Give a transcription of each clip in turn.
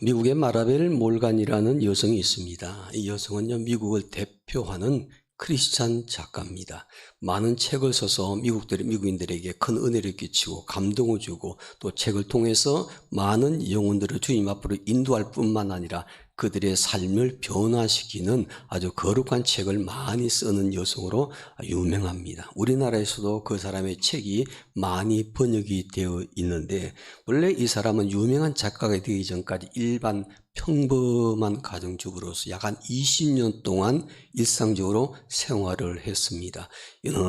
미국의 마라벨 몰간이라는 여성이 있습니다. 이 여성은요, 미국을 대표하는 크리스찬 작가입니다. 많은 책을 써서 미국인들에게 큰 은혜를 끼치고 감동을 주고 또 책을 통해서 많은 영혼들을 주님 앞으로 인도할 뿐만 아니라 그들의 삶을 변화시키는 아주 거룩한 책을 많이 쓰는 여성으로 유명합니다. 우리나라에서도 그 사람의 책이 많이 번역이 되어 있는데, 원래 이 사람은 유명한 작가가 되기 전까지 일반 평범한 가정주부로서 약 한 20년 동안 일상적으로 생활을 했습니다.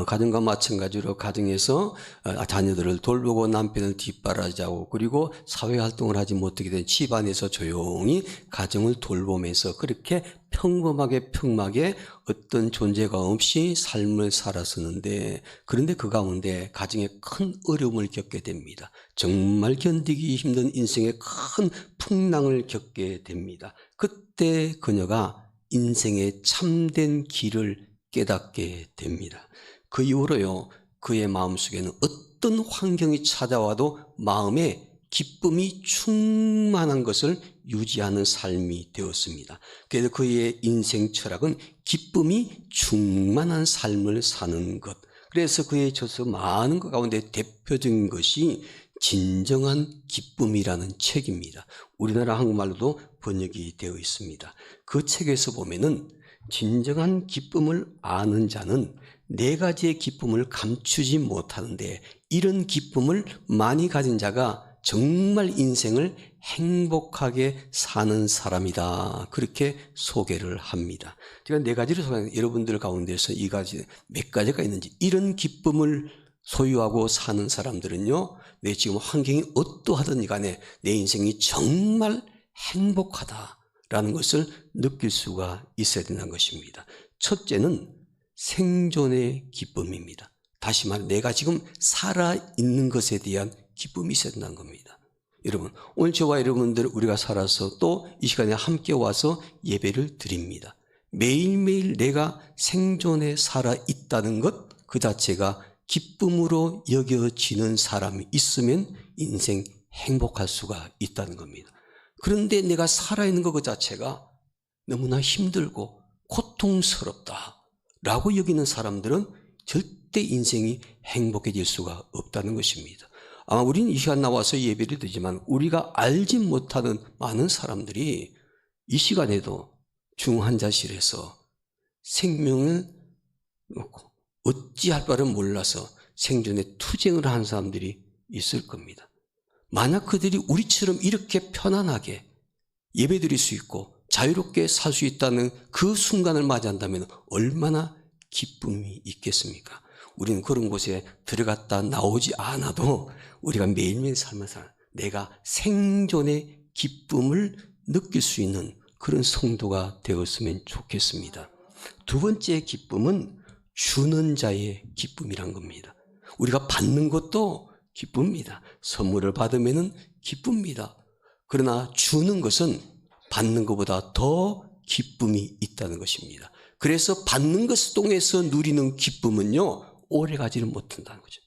가정과 마찬가지로 가정에서 자녀들을 돌보고 남편을 뒷바라지하고, 그리고 사회활동을 하지 못하게 된 집안에서 조용히 가정을 돌보면서 그렇게 평범하게 어떤 존재가 없이 삶을 살았었는데, 그런데 그 가운데 가정에 큰 어려움을 겪게 됩니다. 정말 견디기 힘든 인생의 큰 풍랑을 겪게 됩니다. 그때 그녀가 인생의 참된 길을 깨닫게 됩니다. 그 이후로요, 그의 마음속에는 어떤 환경이 찾아와도 마음에 기쁨이 충만한 것을 유지하는 삶이 되었습니다. 그래서 그의 인생 철학은 기쁨이 충만한 삶을 사는 것. 그래서 그의 저서 많은 것 가운데 대표적인 것이 진정한 기쁨이라는 책입니다. 우리나라 한국말로도 번역이 되어 있습니다. 그 책에서 보면은 진정한 기쁨을 아는 자는 네 가지의 기쁨을 감추지 못하는데, 이런 기쁨을 많이 가진 자가 정말 인생을 행복하게 사는 사람이다, 그렇게 소개를 합니다. 제가 네 가지를 소개하는데, 여러분들 가운데서 이 가지 몇 가지가 있는지, 이런 기쁨을 소유하고 사는 사람들은요, 내 지금 환경이 어떠하든지 간에 내 인생이 정말 행복하다라는 것을 느낄 수가 있어야 된다는 것입니다. 첫째는 생존의 기쁨입니다. 다시 말해, 내가 지금 살아있는 것에 대한 기쁨이 있어야 된다는 겁니다. 여러분, 오늘 저와 여러분들 우리가 살아서 또 이 시간에 함께 와서 예배를 드립니다. 매일매일 내가 생존에 살아있다는 것 그 자체가 기쁨으로 여겨지는 사람이 있으면 인생 행복할 수가 있다는 겁니다. 그런데 내가 살아있는 것 그 자체가 너무나 힘들고 고통스럽다라고 여기는 사람들은 절대 인생이 행복해질 수가 없다는 것입니다. 아마 우리는 이 시간 나와서 예배를 드리지만 우리가 알지 못하는 많은 사람들이 이 시간에도 중환자실에서 생명을 놓고 어찌할 바를 몰라서 생존에 투쟁을 하는 사람들이 있을 겁니다. 만약 그들이 우리처럼 이렇게 편안하게 예배드릴 수 있고 자유롭게 살 수 있다는 그 순간을 맞이한다면 얼마나 기쁨이 있겠습니까? 우리는 그런 곳에 들어갔다 나오지 않아도 우리가 매일매일 살면서 내가 생존의 기쁨을 느낄 수 있는 그런 성도가 되었으면 좋겠습니다. 두 번째 기쁨은 주는 자의 기쁨이란 겁니다. 우리가 받는 것도 기쁩니다. 선물을 받으면 기쁩니다. 그러나 주는 것은 받는 것보다 더 기쁨이 있다는 것입니다. 그래서 받는 것을 통해서 누리는 기쁨은요, 오래가지를 못한다는 거죠.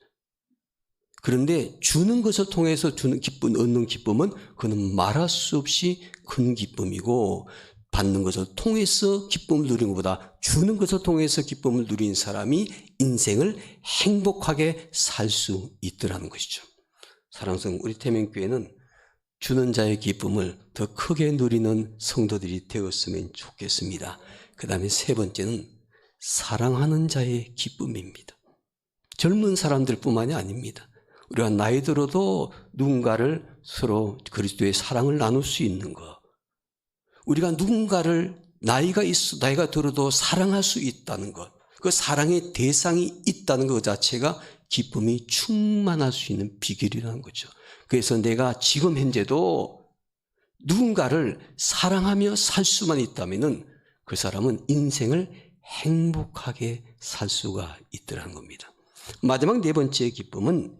그런데 주는 것을 통해서 주는 기쁨, 얻는 기쁨은 그는 말할 수 없이 큰 기쁨이고, 받는 것을 통해서 기쁨을 누리는 것보다 주는 것을 통해서 기쁨을 누린 사람이 인생을 행복하게 살 수 있더라는 것이죠. 사랑스러운 우리 태명교회는 주는 자의 기쁨을 더 크게 누리는 성도들이 되었으면 좋겠습니다. 그 다음에 세 번째는 사랑하는 자의 기쁨입니다. 젊은 사람들 뿐만이 아닙니다. 우리가 나이 들어도 누군가를 서로 그리스도의 사랑을 나눌 수 있는 것, 우리가 누군가를 나이가 들어도 사랑할 수 있다는 것, 그 사랑의 대상이 있다는 것 자체가 기쁨이 충만할 수 있는 비결이라는 거죠. 그래서 내가 지금 현재도 누군가를 사랑하며 살 수만 있다면 그 사람은 인생을 행복하게 살 수가 있더라는 겁니다. 마지막 네 번째 기쁨은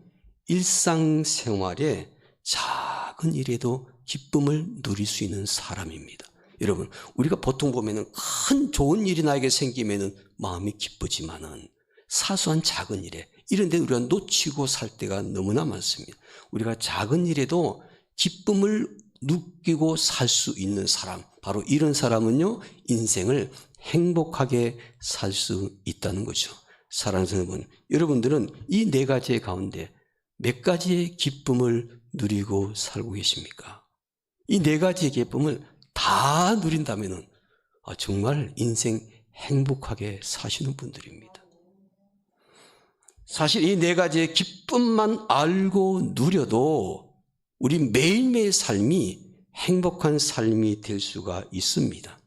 일상생활에 작은 일에도 기쁨을 누릴 수 있는 사람입니다. 여러분, 우리가 보통 보면은 큰 좋은 일이 나에게 생기면은 마음이 기쁘지만은 사소한 작은 일에, 이런 데 우리가 놓치고 살 때가 너무나 많습니다. 우리가 작은 일에도 기쁨을 느끼고 살 수 있는 사람, 바로 이런 사람은요, 인생을 행복하게 살 수 있다는 거죠. 사랑하는 여러분, 여러분들은 이 네 가지 가운데 몇 가지의 기쁨을 누리고 살고 계십니까? 이 네 가지의 기쁨을 다 누린다면 정말 인생 행복하게 사시는 분들입니다. 사실 이 네 가지의 기쁨만 알고 누려도 우리 매일매일 삶이 행복한 삶이 될 수가 있습니다.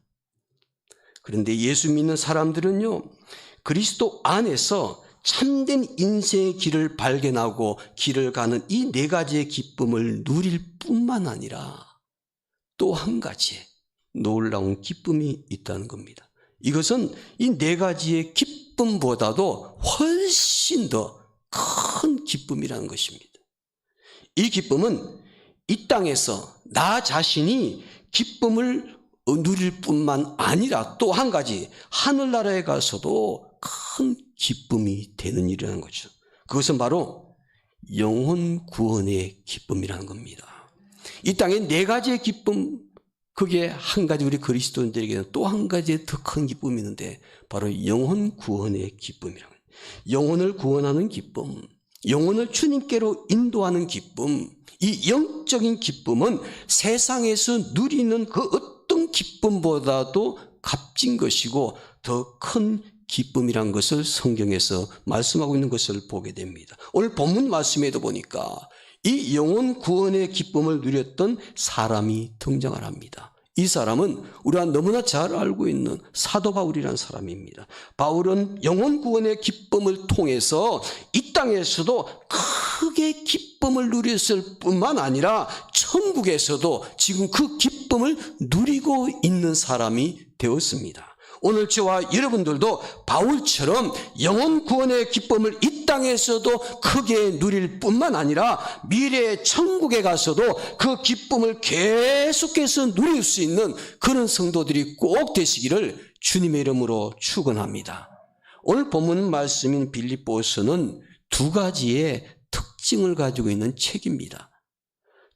그런데 예수 믿는 사람들은요, 그리스도 안에서 참된 인생의 길을 발견하고 길을 가는 이 네 가지의 기쁨을 누릴 뿐만 아니라 또 한 가지의 놀라운 기쁨이 있다는 겁니다. 이것은 이 네 가지의 기쁨보다도 훨씬 더 큰 기쁨이라는 것입니다. 이 기쁨은 이 땅에서 나 자신이 기쁨을 누릴 뿐만 아니라 또 한 가지 하늘나라에 가서도 큰 기쁨이 되는 일이라는 거죠. 그것은 바로 영혼 구원의 기쁨이라는 겁니다. 이 땅에 네 가지의 기쁨, 그게 한 가지 우리 그리스도인들에게는 또 한 가지의 더 큰 기쁨이 있는데 바로 영혼 구원의 기쁨이라는 거예요. 영혼을 구원하는 기쁨, 영혼을 주님께로 인도하는 기쁨, 이 영적인 기쁨은 세상에서 누리는 그 어떤 기쁨보다도 값진 것이고 더 큰 기쁨이란 것을 성경에서 말씀하고 있는 것을 보게 됩니다. 오늘 본문 말씀에도 보니까 이 영혼 구원의 기쁨을 누렸던 사람이 등장을 합니다. 이 사람은 우리가 너무나 잘 알고 있는 사도 바울이라는 사람입니다. 바울은 영혼 구원의 기쁨을 통해서 이 땅에서도 크게 기쁨을 누렸을 뿐만 아니라 천국에서도 지금 그 기쁨을 누리고 있는 사람이 되었습니다. 오늘 저와 여러분들도 바울처럼 영혼 구원의 기쁨을 이 땅에서도 크게 누릴 뿐만 아니라 미래의 천국에 가서도 그 기쁨을 계속해서 누릴 수 있는 그런 성도들이 꼭 되시기를 주님의 이름으로 축원합니다. 오늘 본문 말씀인 빌립보서는 두 가지의 특징을 가지고 있는 책입니다.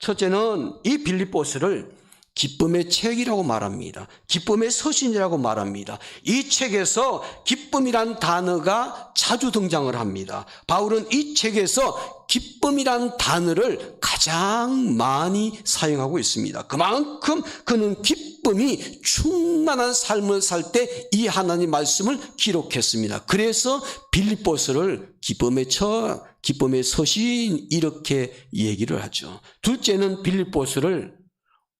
첫째는 이 빌립보서를 기쁨의 책이라고 말합니다. 기쁨의 서신이라고 말합니다. 이 책에서 기쁨이란 단어가 자주 등장을 합니다. 바울은 이 책에서 기쁨이란 단어를 가장 많이 사용하고 있습니다. 그만큼 그는 기쁨이 충만한 삶을 살 때 이 하나님 말씀을 기록했습니다. 그래서 빌립보서를 기쁨의 서신 이렇게 얘기를 하죠. 둘째는 빌립보서를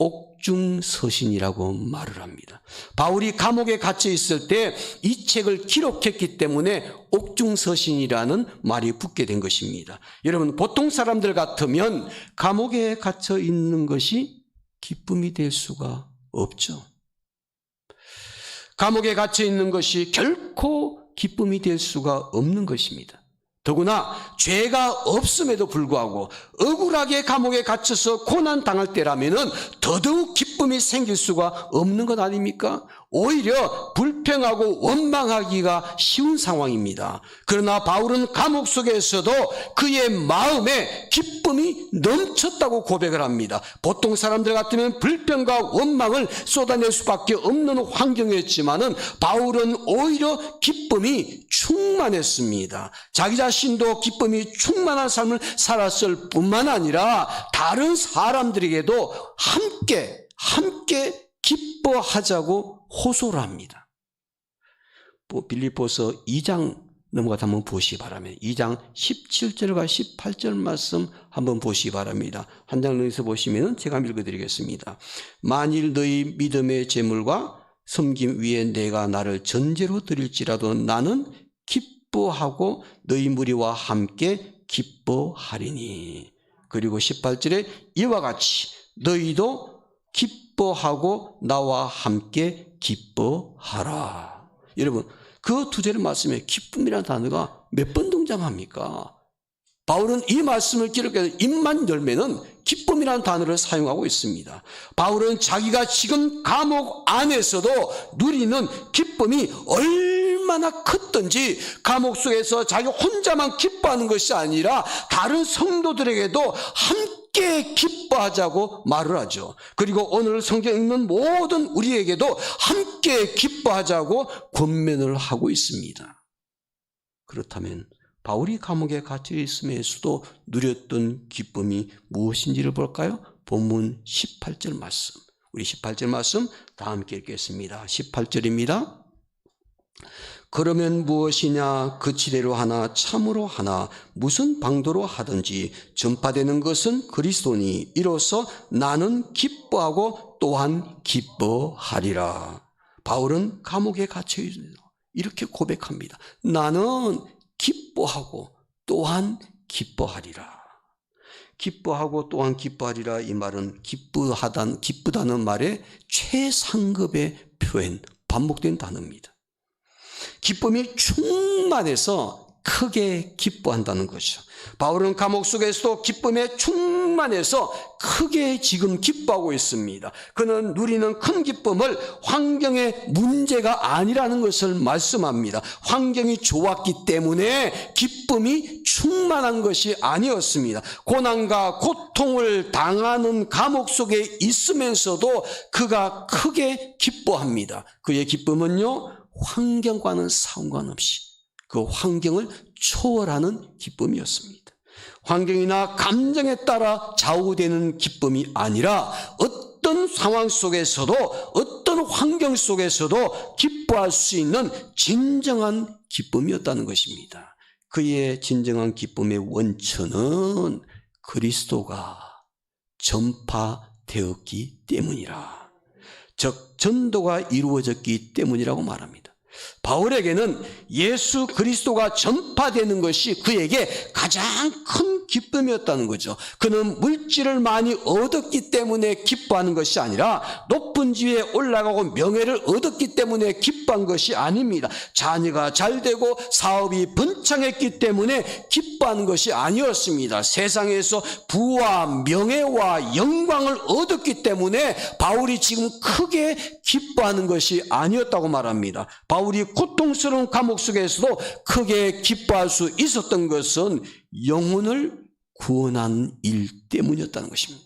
옥중서신이라고 말을 합니다. 바울이 감옥에 갇혀 있을 때 이 책을 기록했기 때문에 옥중서신이라는 말이 붙게 된 것입니다. 여러분, 보통 사람들 같으면 감옥에 갇혀 있는 것이 기쁨이 될 수가 없죠. 감옥에 갇혀 있는 것이 결코 기쁨이 될 수가 없는 것입니다. 더구나 죄가 없음에도 불구하고 억울하게 감옥에 갇혀서 고난당할 때라면 더더욱 기쁨이 생길 수가 없는 것 아닙니까? 오히려 불평하고 원망하기가 쉬운 상황입니다. 그러나 바울은 감옥 속에서도 그의 마음에 기쁨이 넘쳤다고 고백을 합니다. 보통 사람들 같으면 불평과 원망을 쏟아낼 수밖에 없는 환경이었지만은 바울은 오히려 기쁨이 충만했습니다. 자기 자신도 기쁨이 충만한 삶을 살았을 뿐만 아니라 다른 사람들에게도 함께 기뻐하자고 호소를 합니다. 빌립보서 2장 넘어가서 한번 보시기 바랍니다. 2장 17절과 18절 말씀 한번 보시기 바랍니다. 한 장에서 보시면 제가 읽어드리겠습니다. 만일 너희 믿음의 제물과 섬김 위에 내가 나를 전제로 드릴지라도 나는 기뻐하고 너희 무리와 함께 기뻐하리니. 그리고 18절에 이와 같이 너희도 기뻐하고 나와 함께 기뻐하라. 여러분, 그 두 절의 말씀에 기쁨이라는 단어가 몇 번 등장합니까? 바울은 이 말씀을 기록해서 입만 열면은 기쁨이라는 단어를 사용하고 있습니다. 바울은 자기가 지금 감옥 안에서도 누리는 기쁨이 얼마나 컸던지 감옥 속에서 자기 혼자만 기뻐하는 것이 아니라 다른 성도들에게도 함께 함께 기뻐하자고 말을 하죠. 그리고 오늘 성경 읽는 모든 우리에게도 함께 기뻐하자고 권면을 하고 있습니다. 그렇다면 바울이 감옥에 갇혀 있음에서도 누렸던 기쁨이 무엇인지를 볼까요? 본문 18절 말씀. 우리 18절 말씀 다 함께 읽겠습니다. 18절입니다. 그러면 무엇이냐? 그치대로 하나 참으로 하나 무슨 방도로 하든지 전파되는 것은 그리스도니 이로써 나는 기뻐하고 또한 기뻐하리라. 바울은 감옥에 갇혀 있어요. 이렇게 고백합니다. 나는 기뻐하고 또한 기뻐하리라. 기뻐하고 또한 기뻐하리라. 이 말은 기쁘다는 말의 최상급의 표현, 반복된 단어입니다. 기쁨이 충만해서 크게 기뻐한다는 거죠. 바울은 감옥 속에서도 기쁨에 충만해서 크게 지금 기뻐하고 있습니다. 그는 누리는 큰 기쁨을 환경의 문제가 아니라는 것을 말씀합니다. 환경이 좋았기 때문에 기쁨이 충만한 것이 아니었습니다. 고난과 고통을 당하는 감옥 속에 있으면서도 그가 크게 기뻐합니다. 그의 기쁨은요, 환경과는 상관없이 그 환경을 초월하는 기쁨이었습니다. 환경이나 감정에 따라 좌우되는 기쁨이 아니라 어떤 상황 속에서도 어떤 환경 속에서도 기뻐할 수 있는 진정한 기쁨이었다는 것입니다. 그의 진정한 기쁨의 원천은 그리스도가 전파되었기 때문이라. 즉 전도가 이루어졌기 때문이라고 말합니다. 바울에게는 예수 그리스도가 전파되는 것이 그에게 가장 큰 기쁨이었다는 거죠. 그는 물질을 많이 얻었기 때문에 기뻐하는 것이 아니라 높은 지위에 올라가고 명예를 얻었기 때문에 기뻐한 것이 아닙니다. 자녀가 잘 되고 사업이 번창했기 때문에 기뻐하는 것이 아니었습니다. 세상에서 부와 명예와 영광을 얻었기 때문에 바울이 지금 크게 기뻐하는 것이 아니었다고 말합니다. 바울이 고통스러운 감옥 속에서도 크게 기뻐할 수 있었던 것은 영혼을 구원한 일 때문이었다는 것입니다.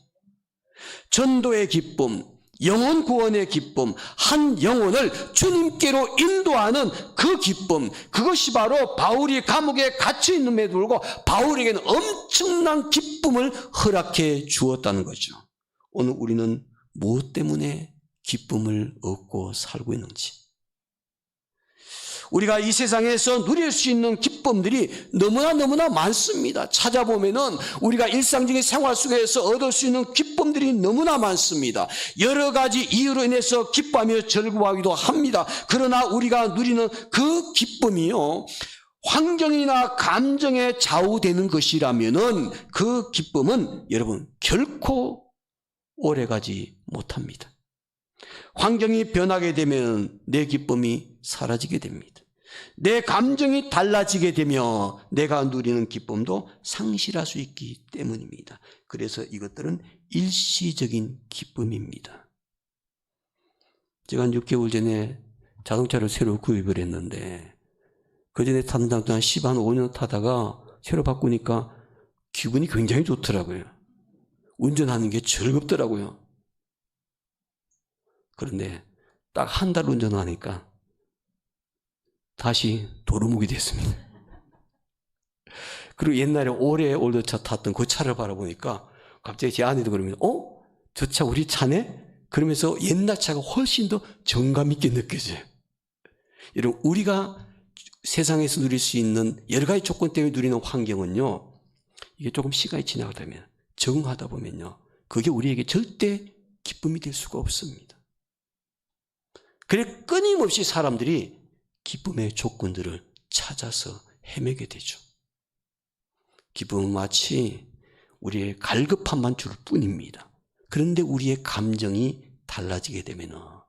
전도의 기쁨, 영혼 구원의 기쁨, 한 영혼을 주님께로 인도하는 그 기쁨, 그것이 바로 바울이 감옥에 갇혀 있음에도 불구하고 바울에게는 엄청난 기쁨을 허락해 주었다는 거죠. 오늘 우리는 무엇 때문에 기쁨을 얻고 살고 있는지, 우리가 이 세상에서 누릴 수 있는 기쁨들이 너무나 많습니다. 찾아보면은 우리가 일상적인 생활 속에서 얻을 수 있는 기쁨들이 너무나 많습니다. 여러 가지 이유로 인해서 기뻐하며 즐거워하기도 합니다. 그러나 우리가 누리는 그 기쁨이요, 환경이나 감정에 좌우되는 것이라면은 그 기쁨은 여러분 결코 오래가지 못합니다. 환경이 변하게 되면 내 기쁨이 사라지게 됩니다. 내 감정이 달라지게 되며 내가 누리는 기쁨도 상실할 수 있기 때문입니다. 그래서 이것들은 일시적인 기쁨입니다. 제가 한 6개월 전에 자동차를 새로 구입을 했는데 그전에 타는 자동차 한 5년 타다가 새로 바꾸니까 기분이 굉장히 좋더라고요. 운전하는 게 즐겁더라고요. 그런데 딱 한 달 운전하니까 다시 도루묵이 됐습니다. 그리고 옛날에 오래 올드차 탔던 그 차를 바라보니까 갑자기 제 아내도 그러면 저 차 우리 차네? 그러면서 옛날 차가 훨씬 더 정감 있게 느껴져요. 여러분, 우리가 세상에서 누릴 수 있는 여러 가지 조건 때문에 누리는 환경은요, 이게 조금 시간이 지나가다 보면, 적응하다 보면요, 그게 우리에게 절대 기쁨이 될 수가 없습니다. 그래 끊임없이 사람들이 기쁨의 조건들을 찾아서 헤매게 되죠. 기쁨은 마치 우리의 갈급함만 줄 뿐입니다. 그런데 우리의 감정이 달라지게 되면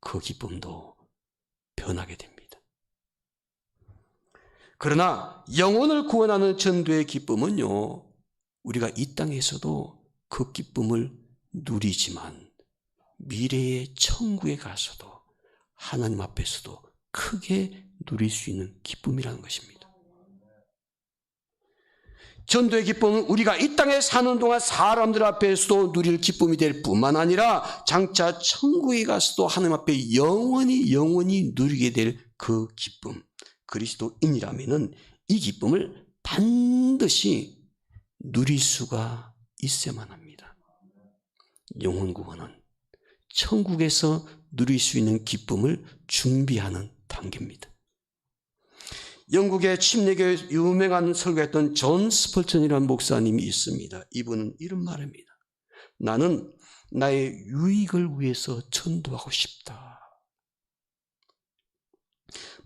그 기쁨도 변하게 됩니다. 그러나 영혼을 구원하는 전도의 기쁨은요, 우리가 이 땅에서도 그 기쁨을 누리지만 미래의 천국에 가서도 하나님 앞에서도 크게 누릴 수 있는 기쁨이라는 것입니다. 전도의 기쁨은 우리가 이 땅에 사는 동안 사람들 앞에서도 누릴 기쁨이 될 뿐만 아니라 장차 천국에 가서도 하나님 앞에 영원히 누리게 될 그 기쁨, 그리스도인이라면은 이 기쁨을 반드시 누릴 수가 있어야만 합니다. 영혼 구원은 천국에서 누릴 수 있는 기쁨을 준비하는 단계입니다. 영국의 침례교회 유명한 설교했던 존 스펄전이라는 목사님이 있습니다. 이분은 이런 말입니다. 나는 나의 유익을 위해서 전도하고 싶다.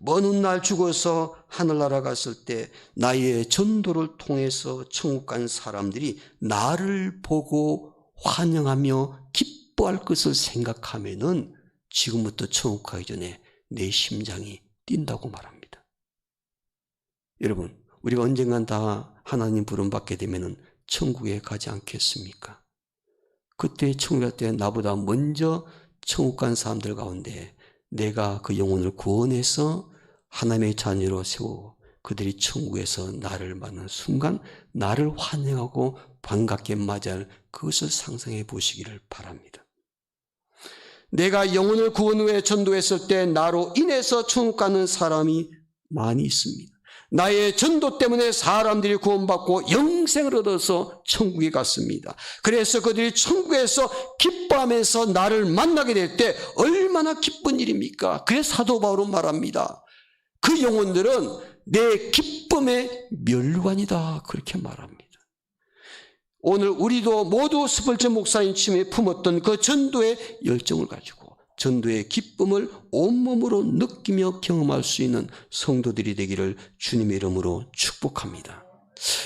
먼 훗날 죽어서 하늘나라 갔을 때 나의 전도를 통해서 천국 간 사람들이 나를 보고 환영하며 기뻐할 것을 생각하면은 지금부터 천국 가기 전에 내 심장이 뛴다고 말합니다. 여러분, 우리가 언젠간 다 하나님 부름받게 되면은 천국에 가지 않겠습니까? 그때 천국 갈 때 나보다 먼저 천국 간 사람들 가운데 내가 그 영혼을 구원해서 하나님의 자녀로 세우고 그들이 천국에서 나를 만나는 순간 나를 환영하고 반갑게 맞이할 그것을 상상해 보시기를 바랍니다. 내가 영혼을 구원 후에 전도했을 때 나로 인해서 천국 가는 사람이 많이 있습니다. 나의 전도 때문에 사람들이 구원받고 영생을 얻어서 천국에 갔습니다. 그래서 그들이 천국에서 기뻐하면서 나를 만나게 될 때 얼마나 기쁜 일입니까? 그래서 사도 바울은 말합니다. 그 영혼들은 내 기쁨의 멸관이다, 그렇게 말합니다. 오늘 우리도 모두 스펄전 목사님 침에 품었던 그 전도의 열정을 가지고 전도의 기쁨을 온몸으로 느끼며 경험할 수 있는 성도들이 되기를 주님의 이름으로 축복합니다.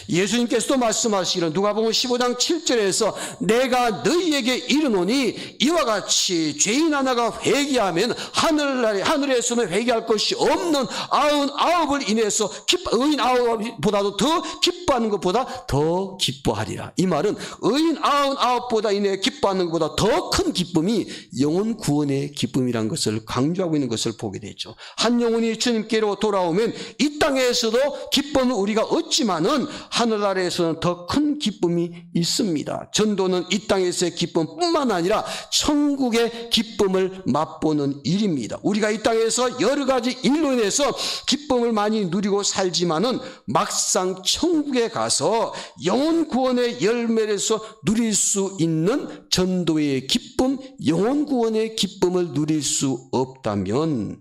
예수님께서도 말씀하시기를 누가복음 15장 7절에서 내가 너희에게 이르노니 이와 같이 죄인 하나가 회개하면 하늘에서는 회개할 것이 없는 99을 인해서 의인 99보다도 더 기뻐하는 것보다 더 기뻐하리라. 이 말은 의인 99보다 인해 기뻐하는 것보다 더 큰 기쁨이 영혼 구원의 기쁨이라는 것을 강조하고 있는 것을 보게 되죠. 한 영혼이 주님께로 돌아오면 이 땅에서도 기쁨을 우리가 얻지만은 하늘나라에서는 더 큰 기쁨이 있습니다. 전도는 이 땅에서의 기쁨뿐만 아니라 천국의 기쁨을 맛보는 일입니다. 우리가 이 땅에서 여러 가지 일로 인해서 기쁨을 많이 누리고 살지만은 막상 천국에 가서 영혼 구원의 열매에서 누릴 수 있는 전도의 기쁨, 영혼 구원의 기쁨을 누릴 수 없다면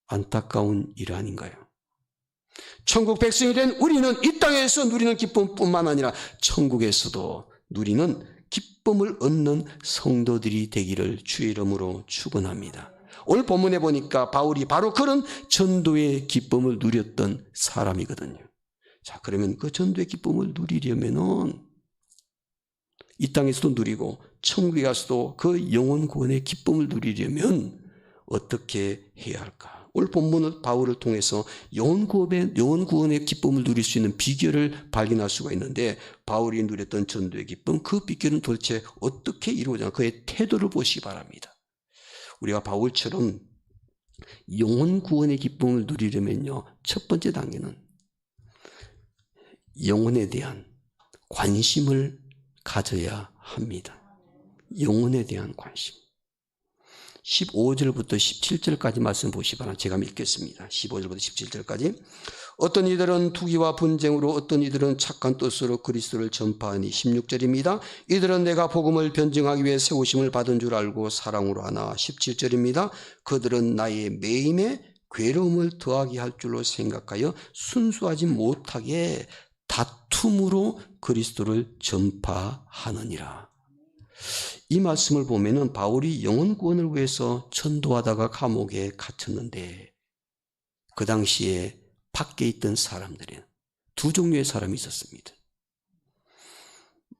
안타까운 일 아닌가요? 천국 백성이 된 우리는 이 땅에서 누리는 기쁨뿐만 아니라 천국에서도 누리는 기쁨을 얻는 성도들이 되기를 주의 이름으로 축원합니다. 오늘 본문에 보니까 바울이 바로 그런 전도의 기쁨을 누렸던 사람이거든요. 자, 그러면 그 전도의 기쁨을 누리려면은 이 땅에서도 누리고 천국에 가서도 그 영혼 구원의 기쁨을 누리려면 어떻게 해야 할까? 오늘 본문은 바울을 통해서 영혼 구원의 기쁨을 누릴 수 있는 비결을 발견할 수가 있는데 바울이 누렸던 전도의 기쁨, 그 비결은 도대체 어떻게 이루어지나 그의 태도를 보시기 바랍니다. 우리가 바울처럼 영혼 구원의 기쁨을 누리려면요, 첫 번째 단계는 영혼에 대한 관심을 가져야 합니다. 영혼에 대한 관심. 15절부터 17절까지 말씀 보시기 바랍니다. 제가 읽겠습니다. 15절부터 17절까지. 어떤 이들은 투기와 분쟁으로 어떤 이들은 착한 뜻으로 그리스도를 전파하니 16절입니다. 이들은 내가 복음을 변증하기 위해 세우심을 받은 줄 알고 사랑으로 하나 17절입니다. 그들은 나의 매임에 괴로움을 더하게 할 줄로 생각하여 순수하지 못하게 다툼으로 그리스도를 전파하느니라. 이 말씀을 보면은 바울이 영혼 구원을 위해서 전도하다가 감옥에 갇혔는데 그 당시에 밖에 있던 사람들은 두 종류의 사람이 있었습니다.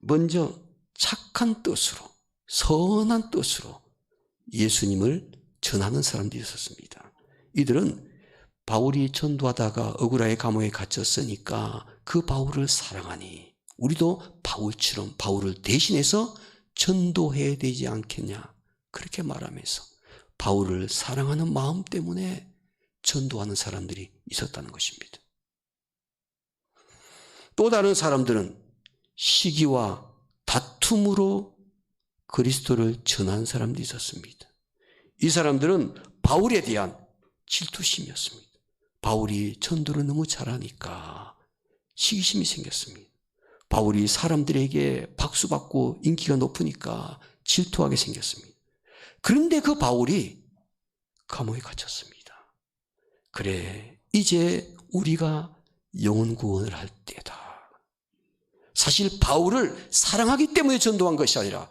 먼저 착한 뜻으로, 선한 뜻으로 예수님을 전하는 사람들이 있었습니다. 이들은 바울이 전도하다가 억울하게 감옥에 갇혔으니까 그 바울을 사랑하니 우리도 바울처럼 바울을 대신해서 전도해야 되지 않겠냐, 그렇게 말하면서 바울을 사랑하는 마음 때문에 전도하는 사람들이 있었다는 것입니다. 또 다른 사람들은 시기와 다툼으로 그리스도를 전한 사람도 있었습니다. 이 사람들은 바울에 대한 질투심이었습니다. 바울이 전도를 너무 잘하니까 시기심이 생겼습니다. 바울이 사람들에게 박수받고 인기가 높으니까 질투하게 생겼습니다. 그런데 그 바울이 감옥에 갇혔습니다. 그래, 이제 우리가 영혼 구원을 할 때다. 사실 바울을 사랑하기 때문에 전도한 것이 아니라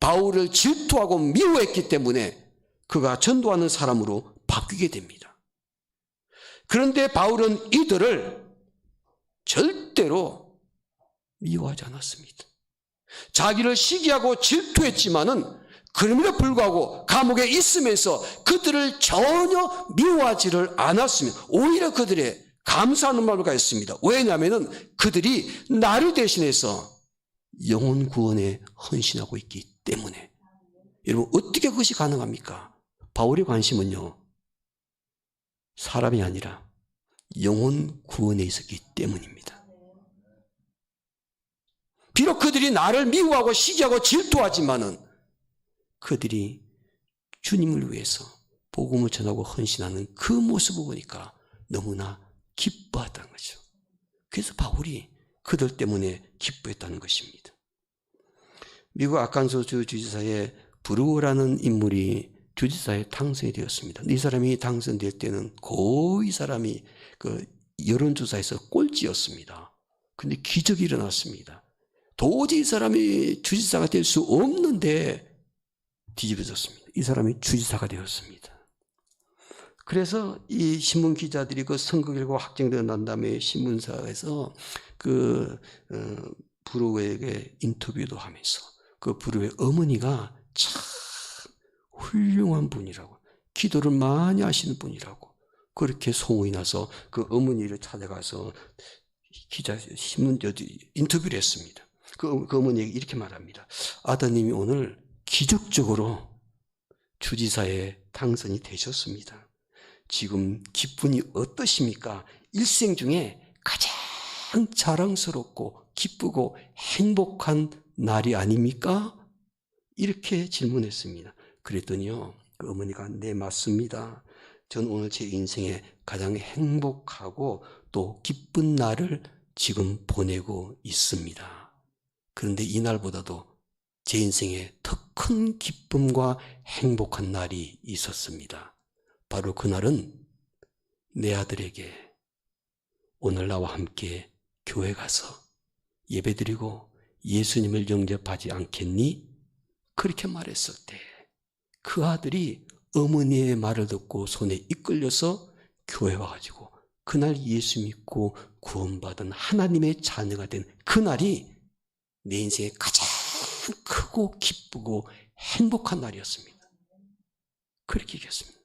바울을 질투하고 미워했기 때문에 그가 전도하는 사람으로 바뀌게 됩니다. 그런데 바울은 이들을 절대로 미워하지 않았습니다. 자기를 시기하고 질투했지만은 그럼에도 불구하고 감옥에 있으면서 그들을 전혀 미워하지를 않았습니다. 오히려 그들의 감사하는 마음을 가졌습니다. 왜냐하면 그들이 나를 대신해서 영혼 구원에 헌신하고 있기 때문에. 여러분, 어떻게 그것이 가능합니까? 바울의 관심은요, 사람이 아니라 영혼 구원에 있었기 때문입니다. 비록 그들이 나를 미워하고 시기하고 질투하지만은 그들이 주님을 위해서 복음을 전하고 헌신하는 그 모습을 보니까 너무나 기뻐했다는 거죠. 그래서 바울이 그들 때문에 기뻐했다는 것입니다. 미국 아칸소주 주지사의 브루어라는 인물이 주지사에 당선이 되었습니다. 이 사람이 당선될 때는 거의 사람이 그 여론조사에서 꼴찌였습니다. 그런데 기적이 일어났습니다. 도저히 이 사람이 주지사가 될 수 없는데 뒤집어졌습니다. 이 사람이 주지사가 되었습니다. 그래서 이 신문 기자들이 그 선거 결과가 확정되고 난 다음에 신문사에서 그 브루어에게 인터뷰도 하면서 그 브루어의 어머니가 참 훌륭한 분이라고, 기도를 많이 하시는 분이라고 그렇게 소문이 나서 그 어머니를 찾아가서 신문 인터뷰를 했습니다. 그 어머니에게 이렇게 말합니다. 아드님이 오늘 기적적으로 주지사에 당선이 되셨습니다. 지금 기분이 어떠십니까? 일생 중에 가장 자랑스럽고 기쁘고 행복한 날이 아닙니까? 이렇게 질문했습니다. 그랬더니요, 그 어머니가 네, 맞습니다. 저는 오늘 제 인생에 가장 행복하고 또 기쁜 날을 지금 보내고 있습니다. 그런데 이 날보다도 제 인생에 더 큰 기쁨과 행복한 날이 있었습니다. 바로 그날은 내 아들에게 오늘 나와 함께 교회 가서 예배드리고 예수님을 영접하지 않겠니? 그렇게 말했을 때 그 아들이 어머니의 말을 듣고 손에 이끌려서 교회 와가지고 그날 예수 믿고 구원받은 하나님의 자녀가 된 그날이 내 인생에 가장 크고 기쁘고 행복한 날이었습니다. 그렇게 얘기했습니다.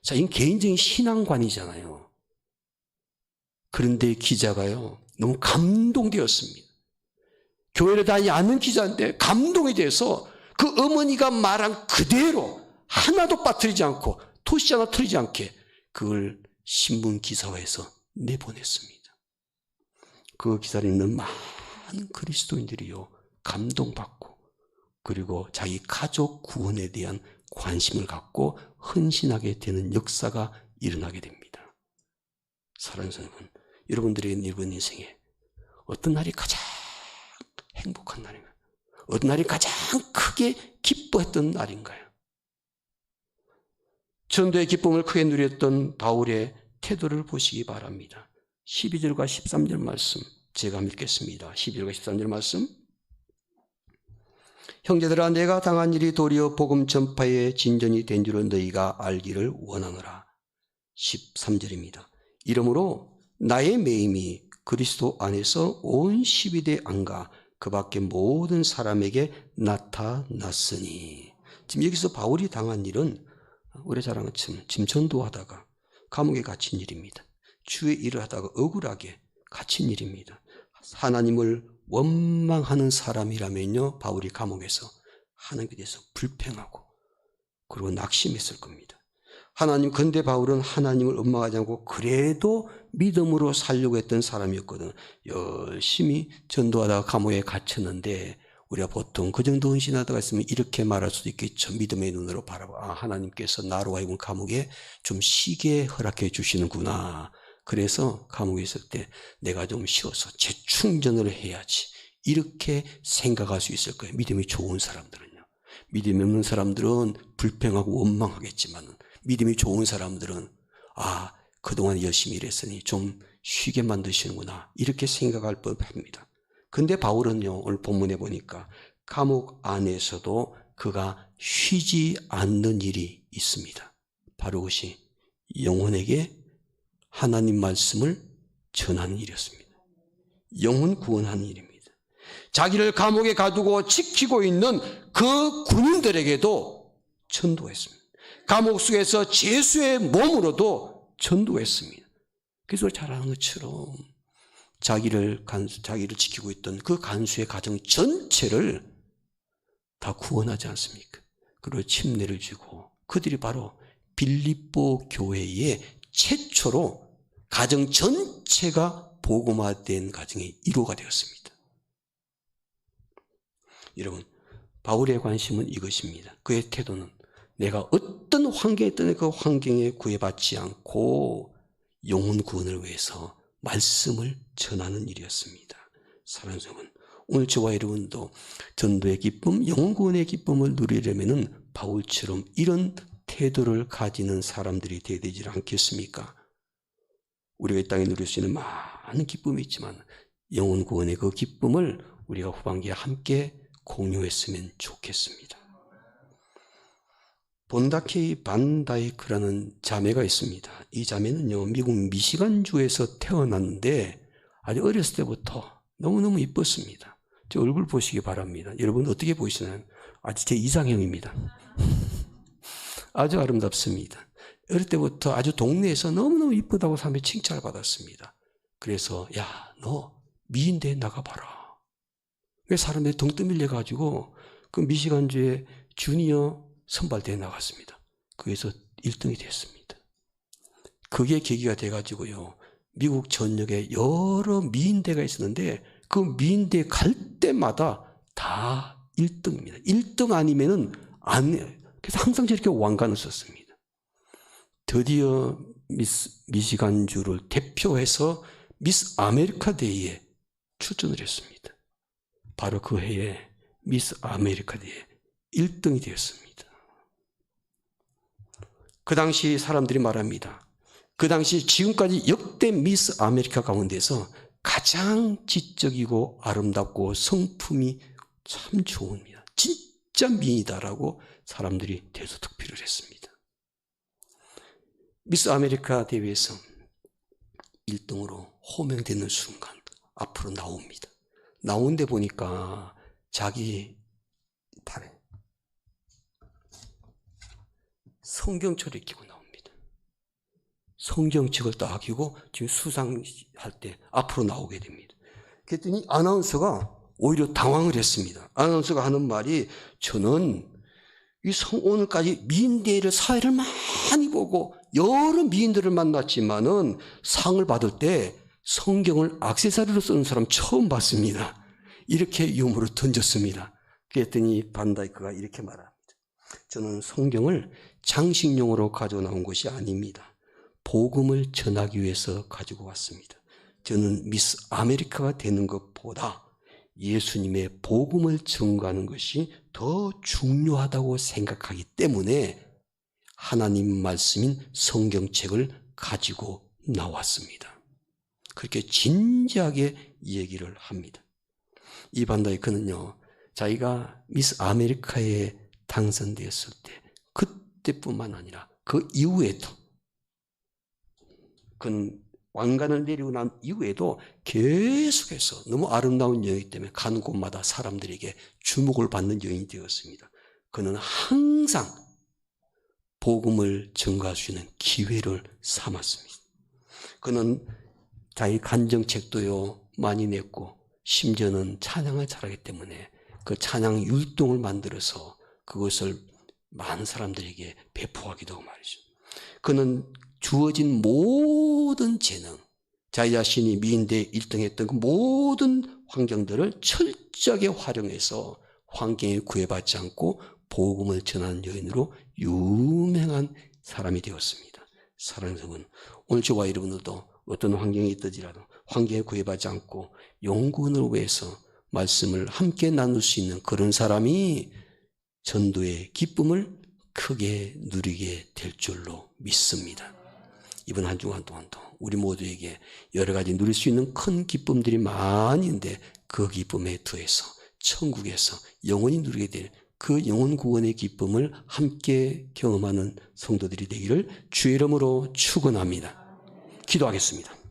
자, 이건 개인적인 신앙관이잖아요. 그런데 기자가요, 너무 감동되었습니다. 교회를 다니지 않는 기자인데 감동이 돼서 그 어머니가 말한 그대로 하나도 빠뜨리지 않고 토시 하나 틀리지 않게 그걸 신문 기사화해서 내보냈습니다. 그 기사를 읽는 많은 그리스도인들이요, 감동받고 그리고 자기 가족 구원에 대한 관심을 갖고 헌신하게 되는 역사가 일어나게 됩니다. 사랑하는 여러분, 여러분들의 이번 인생에 어떤 날이 가장 행복한 날인가요? 어떤 날이 가장 크게 기뻐했던 날인가요? 전도의 기쁨을 크게 누렸던 바울의 태도를 보시기 바랍니다. 12절과 13절 말씀 제가 읽겠습니다. 12절과 13절 말씀. 형제들아, 내가 당한 일이 도리어 복음 전파의 진전이 된 줄은 너희가 알기를 원하노라. 13절입니다. 이러므로 나의 매임이 그리스도 안에서 온 12대 안과 그 밖에 모든 사람에게 나타났으니. 지금 여기서 바울이 당한 일은 오래 자랑한 것처럼 지금 전도하다가 감옥에 갇힌 일입니다. 주의 일을 하다가 억울하게 갇힌 일입니다. 하나님을 원망하는 사람이라면요, 바울이 감옥에서 하나님께 대해서 불평하고 그리고 낙심했을 겁니다. 근데 바울은 하나님을 엇망하지 않고 그래도 믿음으로 살려고 했던 사람이었거든. 열심히 전도하다가 감옥에 갇혔는데 우리가 보통 그 정도 헌신하다가 있으면 이렇게 말할 수도 있겠죠. 믿음의 눈으로 바라봐. 하나님께서 나로 하여금 감옥에 좀 쉬게 허락해 주시는구나. 그래서 감옥에 있을 때 내가 좀 쉬어서 재충전을 해야지. 이렇게 생각할 수 있을 거예요. 믿음이 좋은 사람들은요. 믿음이 없는 사람들은 불평하고 원망하겠지만 믿음이 좋은 사람들은 그동안 열심히 일했으니 좀 쉬게 만드시는구나. 이렇게 생각할 법합니다. 근데 바울은요, 오늘 본문에 보니까 감옥 안에서도 그가 쉬지 않는 일이 있습니다. 바로 그것이 영혼에게 하나님 말씀을 전하는 일이었습니다. 영혼 구원하는 일입니다. 자기를 감옥에 가두고 지키고 있는 그 군인들에게도 전도했습니다. 감옥 속에서 죄수의 몸으로도 전도했습니다. 그래서 잘 아는 것처럼 자기를 지키고 있던 그 간수의 가정 전체를 다 구원하지 않습니까? 그리고 침례를 주고 그들이 바로 빌립보 교회의 최초로 가정 전체가 복음화된 가정의 1호가 되었습니다. 여러분, 바울의 관심은 이것입니다. 그의 태도는 내가 어떤 환경에 있든 그 환경에 구애받지 않고 영혼 구원을 위해서 말씀을 전하는 일이었습니다. 사랑하는 여러분, 오늘 저와 여러분도 전도의 기쁨, 영혼 구원의 기쁨을 누리려면 바울처럼 이런 태도를 가지는 사람들이 되어야 되지 않겠습니까? 우리가 이 땅에 누릴 수 있는 많은 기쁨이 있지만 영혼 구원의 그 기쁨을 우리가 후반기에 함께 공유했으면 좋겠습니다. 본다케이 반다이크라는 자매가 있습니다. 이 자매는요, 미국 미시간주에서 태어났는데 아주 어렸을 때부터 너무너무 이뻤습니다. 제 얼굴 보시기 바랍니다. 여러분 어떻게 보이시나요? 아주 제 이상형입니다. 아주 아름답습니다. 어릴 때부터 아주 동네에서 너무너무 이쁘다고 사람들이 칭찬을 받았습니다. 그래서 너 미인대에 나가봐라. 사람들이 덩 떠밀려가지고 그 미시간주의 주니어 선발대에 나갔습니다. 거기서 1등이 됐습니다. 그게 계기가 돼가지고요, 미국 전역에 여러 미인대가 있었는데 그 미인대에 갈 때마다 다 1등입니다. 1등 아니면은 안 해요. 그래서 항상 저렇게 왕관을 썼습니다. 드디어 미시간주를 대표해서 미스 아메리카 대회에 출전을 했습니다. 바로 그 해에 미스 아메리카 대회 1등이 되었습니다. 그 당시 사람들이 말합니다. 그 당시 지금까지 역대 미스 아메리카 가운데서 가장 지적이고 아름답고 성품이 참 좋습니다. 진짜 미인이다라고 사람들이 대수특필을 했습니다. 미스 아메리카 대회에서 1등으로 호명되는 순간 앞으로 나옵니다. 나오는데 보니까 자기 팔에 성경책을 끼고 나옵니다. 성경책을 딱 끼고 지금 수상할 때 앞으로 나오게 됩니다. 그랬더니 아나운서가 오히려 당황을 했습니다. 아나운서가 하는 말이, 저는 오늘까지 미인대회를 사회를 많이 보고 여러 미인들을 만났지만은 상을 받을 때 성경을 액세서리로 쓰는 사람 처음 봤습니다. 이렇게 유머로 던졌습니다. 그랬더니 반다이크가 이렇게 말합니다. 저는 성경을 장식용으로 가지고 나온 것이 아닙니다. 복음을 전하기 위해서 가지고 왔습니다. 저는 미스 아메리카가 되는 것보다 예수님의 복음을 전가하는 것이 더 중요하다고 생각하기 때문에 하나님 말씀인 성경책을 가지고 나왔습니다. 그렇게 진지하게 얘기를 합니다. 이 반다이크는요, 자기가 미스 아메리카에 당선되었을 때 그때뿐만 아니라 그 이후에도, 그 왕관을 내리고 난 이후에도 계속해서 너무 아름다운 여인이기 때문에 가는 곳마다 사람들에게 주목을 받는 여인이 되었습니다. 그는 항상 복음을 전가할 수 있는 기회를 삼았습니다. 그는 자기 간정책도요 많이 냈고, 심지어는 찬양을 잘하기 때문에 그 찬양 율동을 만들어서 그것을 많은 사람들에게 배포하기도 하고 말이죠. 그는 주어진 모든 재능, 자기 자신이 미인대 1등했던 그 모든 환경들을 철저하게 활용해서 환경에 구애받지 않고 복음을 전하는 여인으로 유명한 사람이 되었습니다. 사랑하는 여러분, 오늘 저와 여러분들도 어떤 환경에 있든지라도 환경에 구애받지 않고 영구원을 위해서 말씀을 함께 나눌 수 있는 그런 사람이 전도의 기쁨을 크게 누리게 될 줄로 믿습니다. 이번 한 주간 동안도 우리 모두에게 여러 가지 누릴 수 있는 큰 기쁨들이 많이 있는데 그 기쁨에 더해서 천국에서 영원히 누리게 될 그 영원 구원의 기쁨을 함께 경험하는 성도들이 되기를 주의 이름으로 축원합니다. 기도하겠습니다.